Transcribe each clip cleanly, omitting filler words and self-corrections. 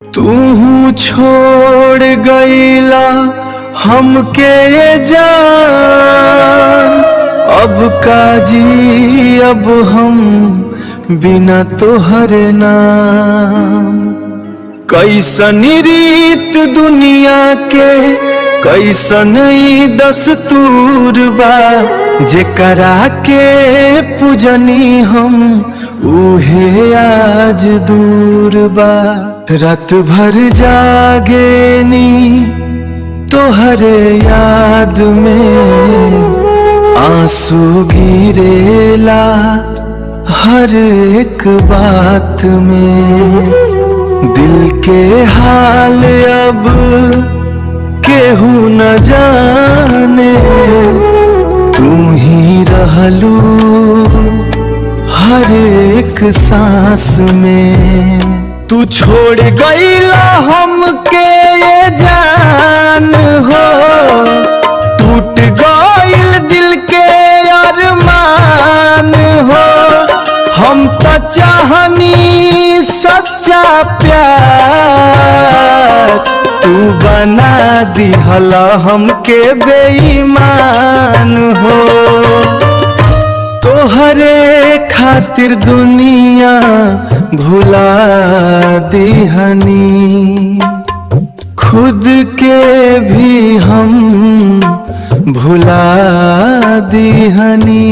तू छोड़ गईला हमके ये जान, अब काजी अब हम बिना तोहर नाम। कैसन रीत दुनिया के कैसन ई दस्तूर बा, जेकरा के पूजनी हम उहे आज दूर बा। रात भर जागेनी तोहरे याद में, आंसू गिरेला हर एक बात में। दिल के हाल अब केहू न जाने, तू ही रहलू हर एक सांस में। तू छोड़ गईला हमके ये जान हो, टूट गईल दिल के अरमान हो। हम तो चाहनी सच्चा प्यार, तू बना दिहला हमके बेईमान हो। तोहरे खातिर दुनिया भुला दिहनी, खुद के भी हम भुला दिहनी।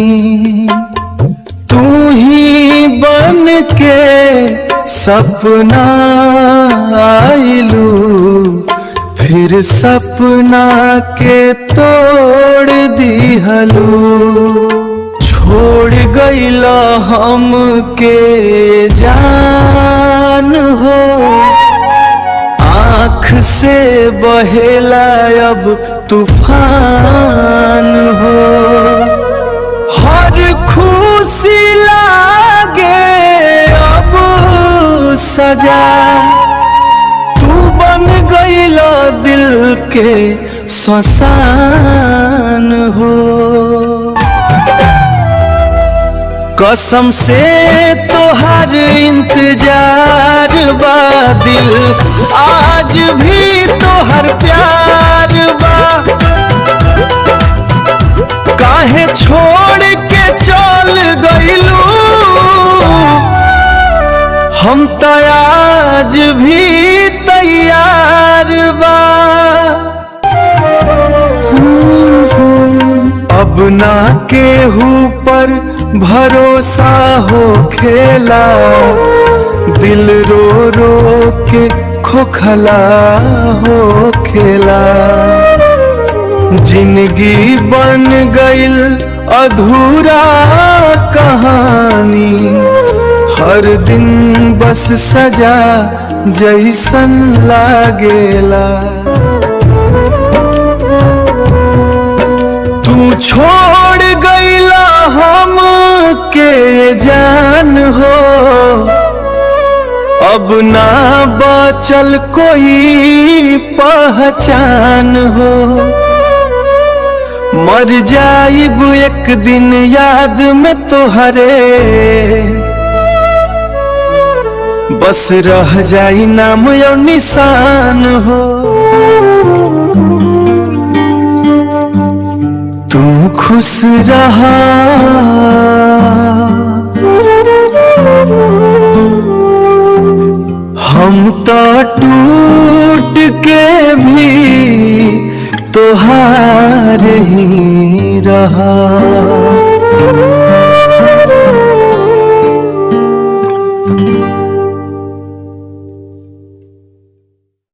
तू ही बन के सपना आइलू, फिर सपना के तोड़ दिहलू। छोड़ गईला हमके जान हो, आँख से बहेला अब तूफान हो। हर खुशी लागे अब सजा, तू बन गईला दिल के श्मशान हो। कसम से तोहर इंतजार बा दिल, आज भी तोहर प्यार बा। काहे छोड़ के चल गईलू, हम तो आज भी तैयार बा। अब ना केहू पर भरोसा हो खेला, दिल रो रो के खोखला हो खेला। जिंदगी बन गईल अधूरा कहानी, हर दिन बस सजा जैसन लागेला। तू छोड़ गईला हमके जान हो, अब ना बचल कोई पहचान हो। मर जाइब एक दिन याद में तोहरे, बस रह जाई नाम और निशान हो। तू खुश रहा, हम तो टूट के भी तोहार ही रहा।